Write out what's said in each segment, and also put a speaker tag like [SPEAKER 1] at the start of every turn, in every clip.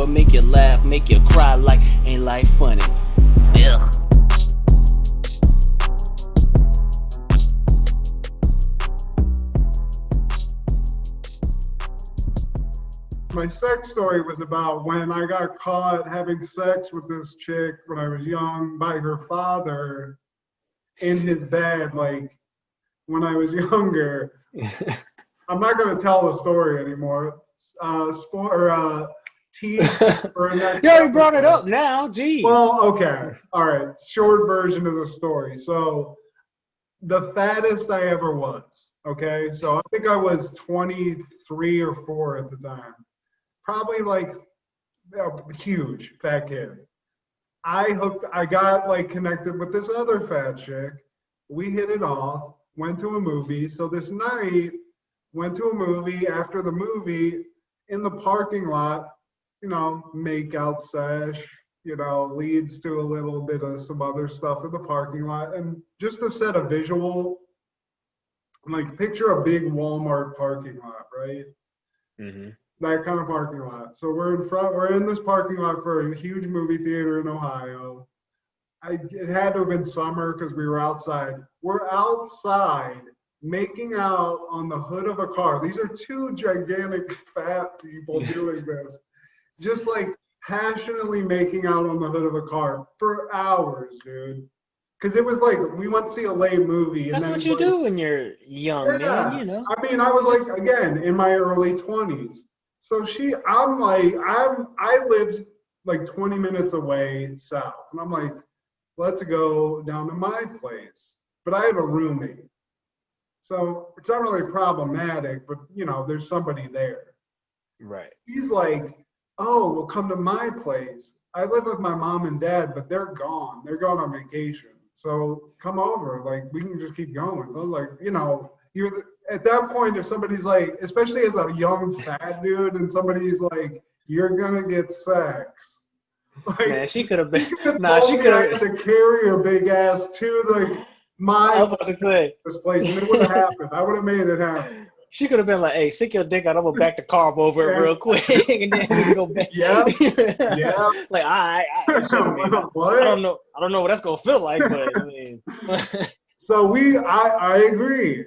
[SPEAKER 1] or make you laugh, make you cry like Ain't Life Funny. Ugh.
[SPEAKER 2] My sex story was about when I got caught having sex with this chick when I was young by her father in his bed, like when I was younger. I'm not going to tell the story anymore. Tease for next
[SPEAKER 3] You already brought it
[SPEAKER 2] episode.
[SPEAKER 3] up now, geez.
[SPEAKER 2] Well, okay. All right. Short version of the story. So the fattest I ever was, okay? So I think I was 23 or 4 at the time. Probably like a huge fat kid. I got like connected with this other fat chick. We hit it off, went to a movie. So this night, went to a movie. After the movie, in the parking lot, make out sesh, leads to a little bit of some other stuff in the parking lot. And just to set a visual, like picture a big Walmart parking lot, right?
[SPEAKER 3] Mm-hmm.
[SPEAKER 2] That kind of parking lot. So we're in this parking lot for a huge movie theater in Ohio. It had to have been summer because we were outside. We're outside making out on the hood of a car. These are two gigantic fat people doing this. Just like passionately making out on the hood of a car for hours, dude. Because it was like, we went to see a late movie.
[SPEAKER 3] That's what you do when you're young, man,
[SPEAKER 2] I mean, I was like, again, in my early 20s. So I lived like 20 minutes away south. And I'm like, let's go down to my place. But I have a roommate. So it's not really problematic, but there's somebody there.
[SPEAKER 3] Right.
[SPEAKER 2] He's like, oh, we'll come to my place. I live with my mom and dad, but they're gone. They're going on vacation. So come over. Like, we can just keep going. So I was like, you're at that point, if somebody's like, especially as a young fat dude, and somebody's like, you're gonna get sex. Like,
[SPEAKER 3] man, she could have been.
[SPEAKER 2] She could have had to carry her big ass to
[SPEAKER 3] I was about to say
[SPEAKER 2] this place, and it would have happened. I would have made it happen.
[SPEAKER 3] She could have been like, "Hey, stick your dick out. I'm gonna back the car up over it real quick, and then we can go back."
[SPEAKER 2] Yeah.
[SPEAKER 3] Like, I
[SPEAKER 2] what?
[SPEAKER 3] I don't know what that's gonna feel like, but I mean.
[SPEAKER 2] So I agree.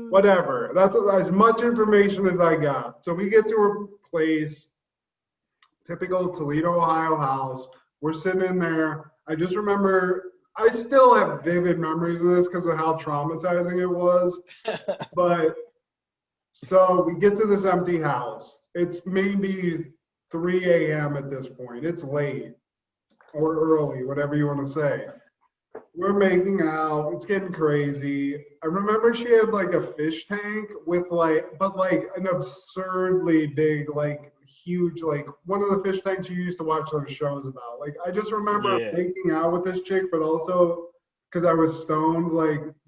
[SPEAKER 2] Whatever. That's as much information as I got. So we get to her place, typical Toledo, Ohio house. We're sitting in there. I just remember, I still have vivid memories of this because of how traumatizing it was. But so we get to this empty house. It's maybe 3 a.m. at this point. It's late or early, whatever you want to say. We're making out. It's getting crazy. I remember she had like a fish tank with but an absurdly big, huge, one of the fish tanks you used to watch those shows about. Like, I just remember making out with this chick, but also because I was stoned,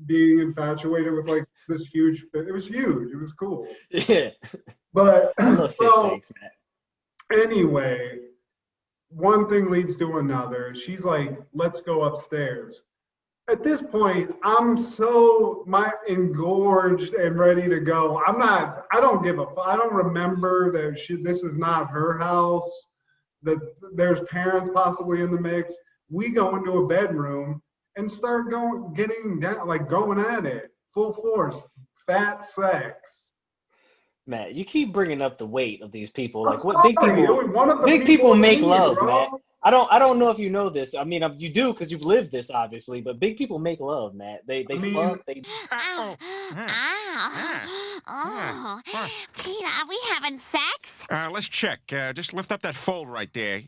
[SPEAKER 2] being infatuated with this huge fish. It was huge. It was cool.
[SPEAKER 3] Yeah.
[SPEAKER 2] But
[SPEAKER 3] I love fish tanks, man.
[SPEAKER 2] Anyway, one thing leads to another. She's like, let's go upstairs. At this point, I'm so engorged and ready to go. I don't give a fuck. I don't remember that this is not her house, that there's parents possibly in the mix. We go into a bedroom and start getting down, going at it, full force, fat sex.
[SPEAKER 3] Matt, you keep bringing up the weight of these people.
[SPEAKER 2] Big
[SPEAKER 3] people make love, Matt. I don't know if you know this. I mean, you do because you've lived this, obviously. But big people make love, Matt. They fuck. They.
[SPEAKER 4] Oh, Pete, are we having sex?
[SPEAKER 5] Let's check. Just lift up that fold right there.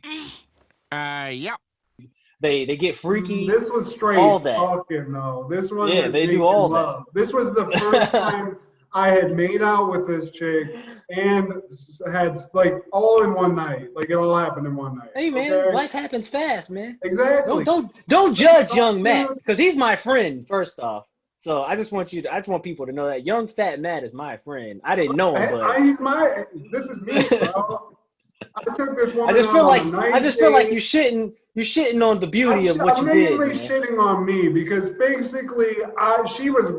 [SPEAKER 5] Yep.
[SPEAKER 3] They get freaky.
[SPEAKER 2] This was straight
[SPEAKER 3] all that.
[SPEAKER 2] Fucking no. This wasn't
[SPEAKER 3] they do all
[SPEAKER 2] love.
[SPEAKER 3] that.
[SPEAKER 2] This was the first time I had made out with this chick and had all in one night. It all happened in one night.
[SPEAKER 3] Hey man,
[SPEAKER 2] okay?
[SPEAKER 3] Life happens fast, man.
[SPEAKER 2] Exactly.
[SPEAKER 3] Don't judge young Matt because he's my friend. First off, so I just want people to know that young fat Matt is my friend. I didn't know him, but
[SPEAKER 2] this is me, bro. I took this woman.
[SPEAKER 3] I just feel like you're shitting on the beauty of what you did.
[SPEAKER 2] I'm mainly shitting on me because basically she was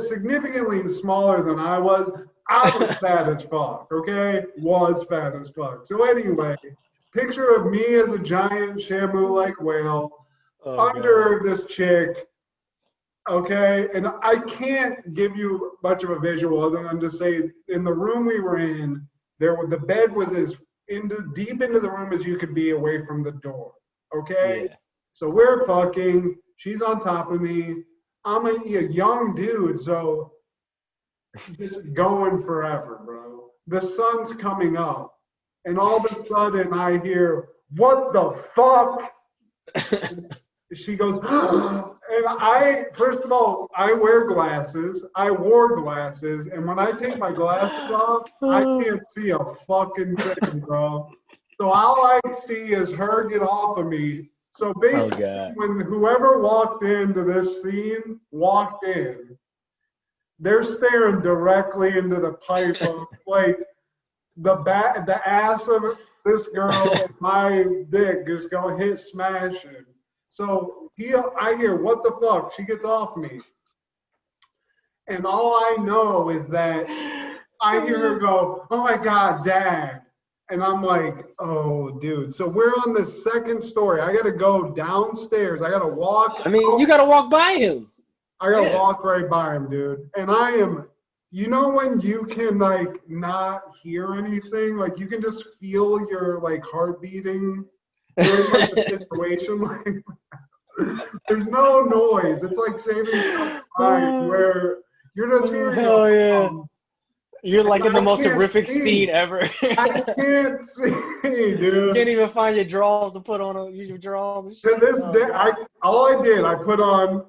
[SPEAKER 2] significantly smaller than I was. I was fat as fuck, okay? Was fat as fuck. So anyway, picture of me as a giant Shamu-like whale under this chick, okay? And I can't give you much of a visual other than to say in the room we were in, the bed was as deep into the room as you could be away from the door, okay?
[SPEAKER 3] Yeah.
[SPEAKER 2] So we're fucking, she's on top of me. I'm a young dude, so just going forever, bro. The sun's coming up, and all of a sudden I hear, "What the fuck?" She goes, and first of all, I wear glasses. I wore glasses, and when I take my glasses off, I can't see a fucking thing, bro. So all I see is her get off of me. So basically, when whoever walked into this scene walked in, they're staring directly into the pipe of like the ass of this girl and my dick just go hit smashing. So I hear, "What the fuck?" She gets off me. And all I know is that I hear her go, "Oh my God, Dad." And I'm like, "Oh, dude." So we're on the second story. I got to go downstairs. I got to walk.
[SPEAKER 3] I mean, you got to walk by him.
[SPEAKER 2] I got to walk right by him, dude. And I am, you know when you can like not hear anything? Like you can just feel your like heart beating during like a situation like there's no noise. It's like saving time where you're just hearing
[SPEAKER 3] You're like in the most horrific scene ever.
[SPEAKER 2] I can't see, dude.
[SPEAKER 3] You can't even find your drawers to put on your drawers.
[SPEAKER 2] To this day, I put on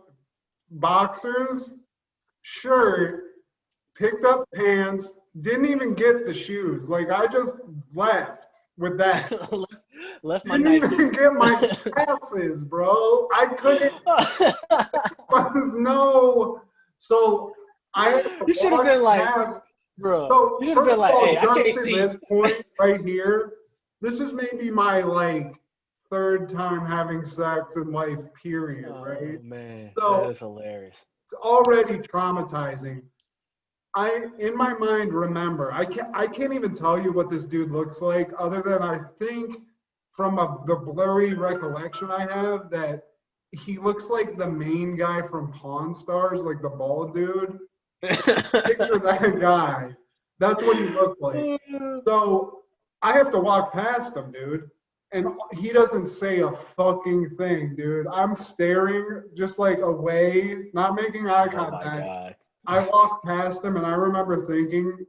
[SPEAKER 2] boxers, shirt, picked up pants, didn't even get the shoes. Like I just left with that.
[SPEAKER 3] Left my
[SPEAKER 2] Didn't even get my glasses, bro. I couldn't. Was no. So
[SPEAKER 3] you should have been like, bro.
[SPEAKER 2] So
[SPEAKER 3] you should have been like, "Hey, I can't see."
[SPEAKER 2] This point right here, this is maybe my like third time having sex in life, period. Right?
[SPEAKER 3] Oh man,
[SPEAKER 2] so
[SPEAKER 3] that is hilarious.
[SPEAKER 2] It's already traumatizing. In my mind, remember, I can't even tell you what this dude looks like, other than I think from the blurry recollection I have that he looks like the main guy from Pawn Stars, like the bald dude. Picture that guy. That's what he looked like. So I have to walk past him, dude. And he doesn't say a fucking thing, dude. I'm staring just like away, not making eye contact. I walked past him and I remember thinking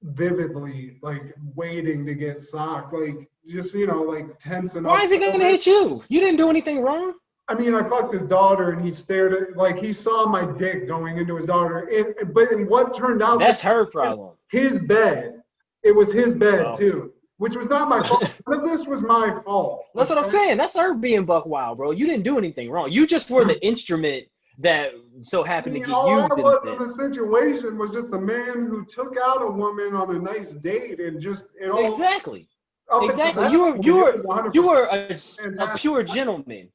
[SPEAKER 2] vividly, like waiting to get socked, like just, like tensing up.
[SPEAKER 3] Why is he gonna hit you? You didn't do anything wrong.
[SPEAKER 2] I mean, I fucked his daughter and he stared at, like he saw my dick going into his daughter. But in what turned out
[SPEAKER 3] that's her problem.
[SPEAKER 2] His bed. It was his bed too, which was not my fault. None of this was my fault.
[SPEAKER 3] That's what I'm saying. That's her being buck wild, bro. You didn't do anything wrong. You just were the instrument that so happened to get
[SPEAKER 2] all
[SPEAKER 3] used.
[SPEAKER 2] I was in the situation was just a man who took out a woman on a nice date and just
[SPEAKER 3] exactly. You were a pure gentleman.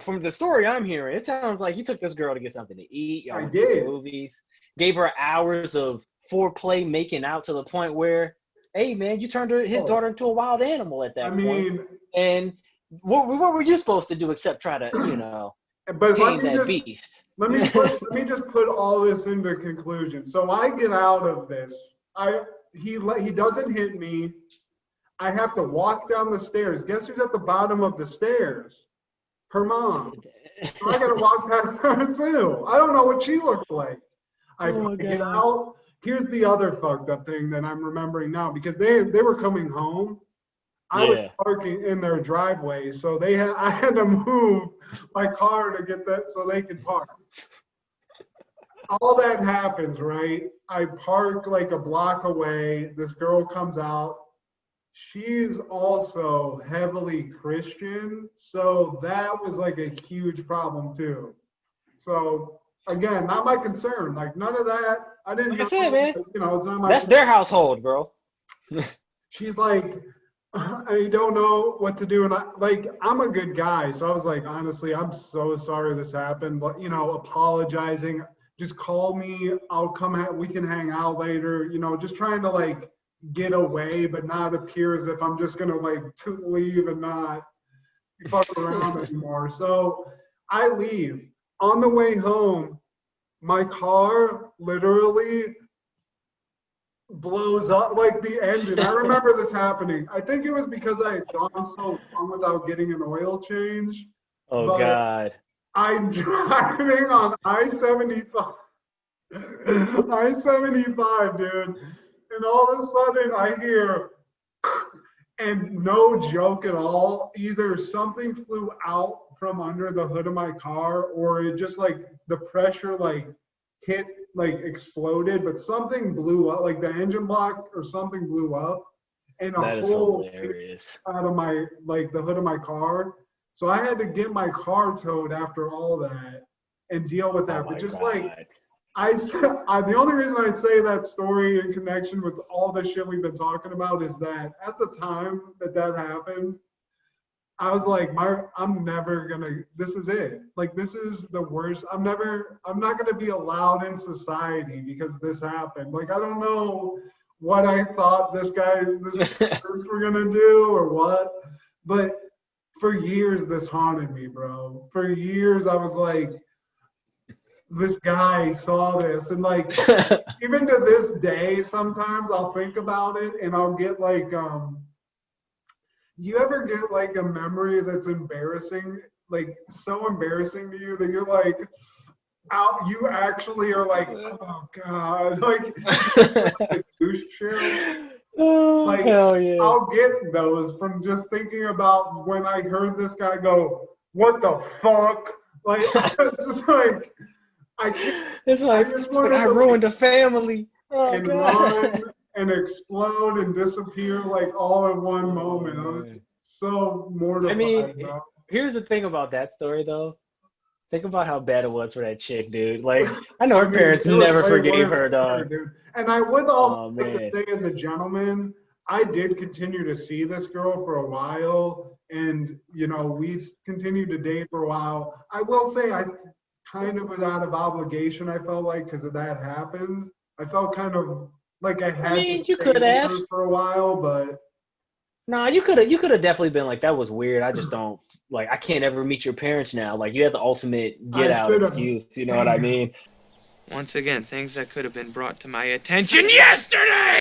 [SPEAKER 3] From the story I'm hearing, it sounds like you took this girl to get something to eat. Y'all went to movies, gave her hours of foreplay, making out to the point where, hey man, you turned his daughter into a wild animal at that point. And what were you supposed to do except try to,
[SPEAKER 2] but
[SPEAKER 3] tame that beast?
[SPEAKER 2] Let me just put all this into conclusion. So I get out of this. He doesn't hit me. I have to walk down the stairs. Guess who's at the bottom of the stairs? Her mom. So I gotta walk past her too. I don't know what she looks like. I get out. Here's the other fucked up thing that I'm remembering now, because they were coming home. I was parking in their driveway, so I had to move my car to get that so they could park. All that happens, right? I park like a block away. This girl comes out. She's also heavily Christian, so that was like a huge problem too. So again, not my concern. Like none of that. I didn't.
[SPEAKER 3] Like I said, man.
[SPEAKER 2] It's not my.
[SPEAKER 3] That's their household, bro.
[SPEAKER 2] She's like, I don't know what to do, and I'm a good guy, so I was like, honestly, I'm so sorry this happened, but apologizing. just call me. I'll come. We can hang out later. You know, just trying to like get away, but not appear as if I'm just gonna like to leave and not fuck around anymore. So I leave. On the way home, my car literally blows up, like the engine. I remember this happening. I think it was because I had gone so long without getting an oil change.
[SPEAKER 3] Oh,
[SPEAKER 2] but
[SPEAKER 3] God.
[SPEAKER 2] I'm driving on I-75. I-75, dude. And all of a sudden I hear, and no joke at all, either something flew out from under the hood of my car, or it just like the pressure like hit, like exploded, but something blew up, like the engine block or something blew up, and a hole out of my, like the hood of my car. So I had to get my car towed after all that and deal with that. But just God. Like the only reason I say that story in connection with all the shit we've been talking about is that at the time that happened, I was like, I'm never gonna, this is it. Like, this is the worst. I'm not gonna be allowed in society because this happened. Like, I don't know what I thought this groups were gonna do or what, but for years this haunted me, bro. For years I was like, this guy saw this, and like even to this day sometimes I'll think about it and I'll get like you ever get like a memory that's embarrassing, like so embarrassing to you that you're like you actually are like, oh God, like a douche chill.
[SPEAKER 3] Oh, like, hell yeah.
[SPEAKER 2] I'll get those from just thinking about when I heard this guy go, what the fuck? Like, it's just like, I can't.
[SPEAKER 3] It's like, I ruined a family. Oh,
[SPEAKER 2] and
[SPEAKER 3] God.
[SPEAKER 2] run and explode and disappear like all in one moment. I'm so mortified.
[SPEAKER 3] I mean, here's the thing about that story, though. Think about how bad it was for that chick, dude. Like, I know her parents never forgave her, dog.
[SPEAKER 2] And I would also like to say, as a gentleman, I did continue to see this girl for a while, and you know, we continued to date for a while. I will say, I kind of was out of obligation. I felt like because of that happened, I felt kind of like I had to stay with her for a while, but.
[SPEAKER 3] No, you could have definitely been like, that was weird. I just don't, like, I can't ever meet your parents now. Like, you had the ultimate get out excuse. You know what I mean?
[SPEAKER 6] Once again, things that could have been brought to my attention yesterday!